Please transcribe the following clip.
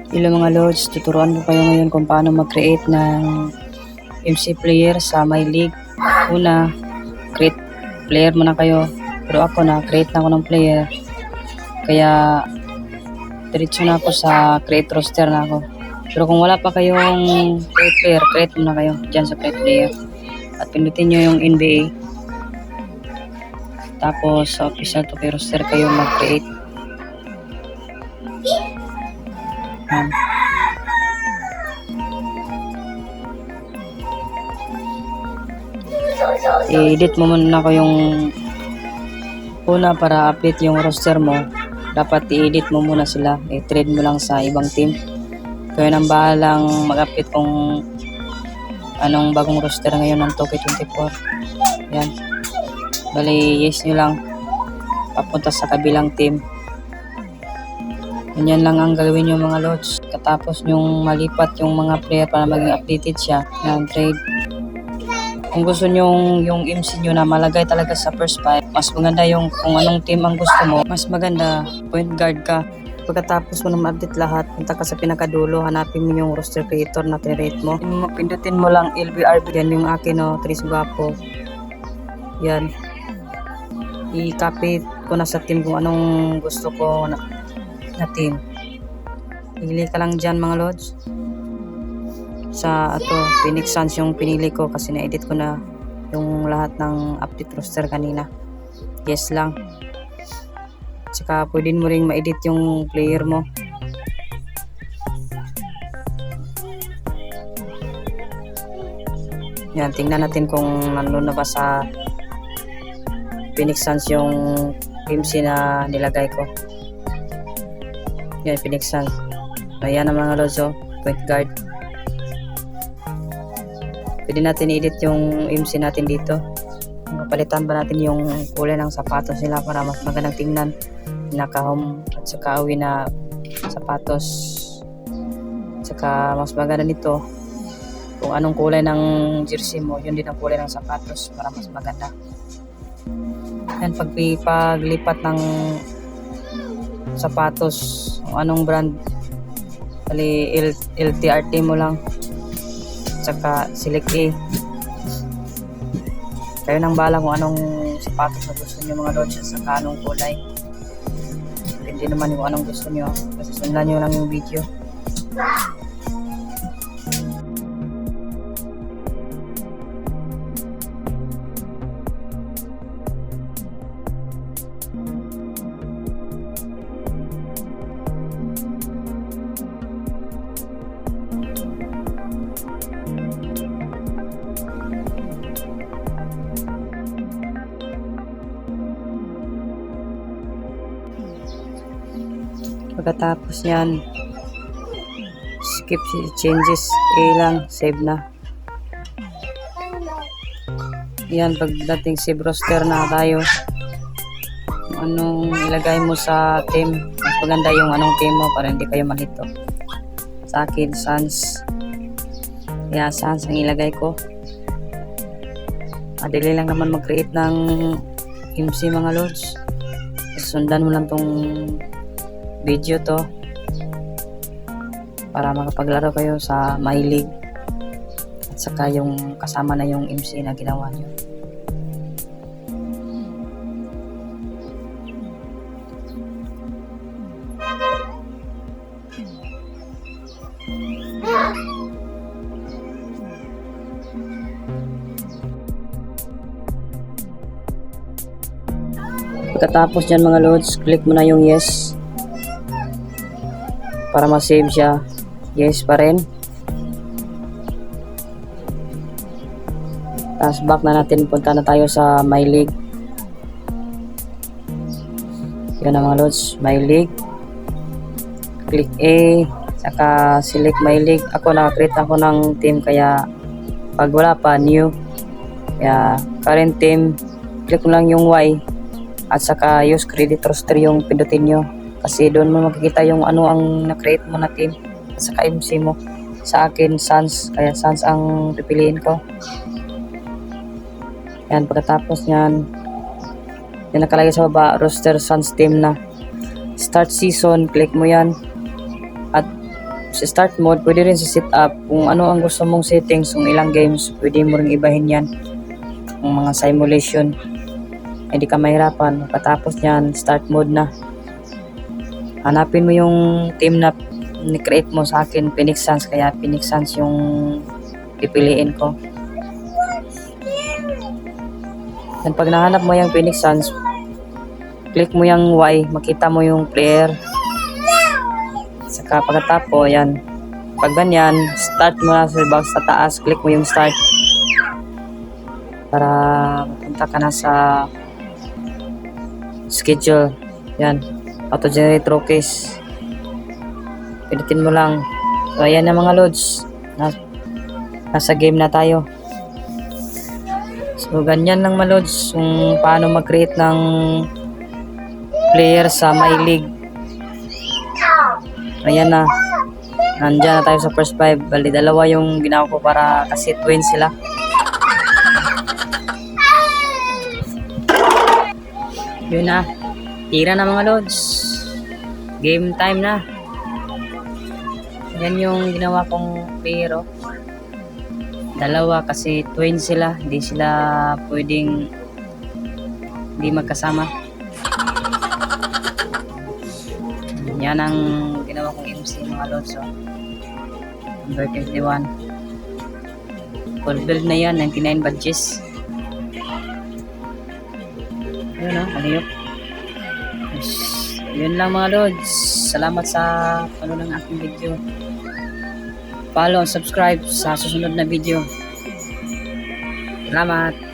Hello mga lods, tuturuan ko kayo ngayon kung paano mag-create ng MC player sa My League. Una, create player muna kayo. Pero ako na-create na ako ng player. Kaya, diretso na ako sa create roster na ako. Pero kung wala pa kayong create player, create muna kayo dyan sa create player. At pindutin nyo yung NBA. Tapos, sa official to play roster kayo mag-create. Yan. I-edit mo muna ko yung una para update yung roster mo. Dapat i-edit mo muna sila. I-trade mo lang sa ibang team. Kayo nang bahalang mag-update kung anong bagong roster ngayon ng 2K24. Yan. Bali, yes nyo lang. Papunta sa kabilang team. Ganyan lang ang gagawin nyo mga lods. Katapos nyong malipat yung mga player para maging updated siya. Yan, trade. Kung gusto nyo yung MC nyo na malagay talaga sa first 5, mas maganda yung kung anong team ang gusto mo. Mas maganda, point guard ka. Pagkatapos mo na ma-update lahat, punta ka sa pinakadulo, hanapin mo yung roster creator na tinrate mo. Pindutin mo lang LBRB. Yan yung akin, no, Tris Guapo. Yan. I-copy ko na sa team kung anong gusto ko na team. Pili ka lang dyan mga lods. Sa Phoenix Suns yung pinili ko kasi na-edit ko na yung lahat ng update roster kanina. Yes lang. Tsaka pwede mo ring ma-edit yung player mo. Yan, tingnan natin kung nandun na ba sa Phoenix Suns yung MC na nilagay ko. Yan, Phoenix Suns. Ayan ang mga lods, point guard. Pwede natin i-edit yung MC natin dito. Palitan ba natin yung kulay ng sapatos nila para mas magandang tingnan. Naka-home at saka away na sapatos. At saka mas maganda nito kung anong kulay ng jersey mo, yun din ang kulay ng sapatos para mas maganda. Yan, paglipat ng sapatos, kung anong brand, bali LTRT mo lang, saka select A. Kayo nang bahala kung anong sapatos na gusto nyo mga lods, saka anong kulay. Hindi naman kung anong gusto nyo, kasi sundan nyo lang yung video. Pagkatapos yan, skip changes, A lang, save na. Yan, pagdating save roster na tayo, anong ilagay mo sa team, mas maganda yung anong team mo para hindi kayo malito. Sa akin, Suns. Kaya Suns ang ilagay ko. Madali lang naman mag-create ng MC mga lods. Sundan mo lang tong video to para makapaglaro kayo sa My League at saka yung kasama na yung MC na ginawa nyo. Pagkatapos dyan mga lods, click mo na yung yes para ma-save siya. Yes pa rin. Tapos back na natin, punta na tayo sa My League. Yan na mga lods, My League. Click A, saka select My League. Ako naka-create ako ng team, kaya pag wala pa, new. Kaya current team, click mo lang yung Y at saka use credit roster yung pindutin nyo. Kasi doon mo makikita yung ano ang na-create mo na team at saka MC mo. Sa akin, Suns. Kaya Suns ang pipiliin ko. Yan, pagkatapos yan, yung nakalagay sa baba, roster Suns team na. Start season, click mo yan. At sa start mode, pwede rin sa setup kung ano ang gusto mong settings ng ilang games, pwede mo rin ibahin yan. Yung mga simulation, hindi ka mahirapan. Pagkatapos yan, start mode na. Hanapin mo yung team na ni-create mo. Sa akin, Phoenix Suns, kaya Phoenix Suns yung pipiliin ko. And pag nahanap mo yung Phoenix Suns, click mo yung Y, makita mo yung player. Saka pagkatapos, yan. Pag ganyan, start mo na sa box sa taas, click mo yung start. Para mapunta ka na sa schedule. Yan. Auto-generate rookies. Pilitin mo lang. So, ayan na mga loads. Nasa game na tayo. So, ganyan lang mga loads. Kung paano mag-create ng player sa My League. Ayan na. Nandiyan na tayo sa first 5. Bali, dalawa yung ginawa ko para kasi twin sila. Yun na. Tira na mga loads. Game time na. Yan yung ginawa kong player. Oh. Dalawa kasi twin sila. Hindi sila pwedeng hindi magkasama. Yan ang ginawa kong MC mga loads. Oh. Number 51. Full build na yan. 99 badges. Yun o, aliyok. Yes. Yun lang mga loads. Salamat sa panonood ng aking video. Follow and subscribe sa susunod na video. Salamat.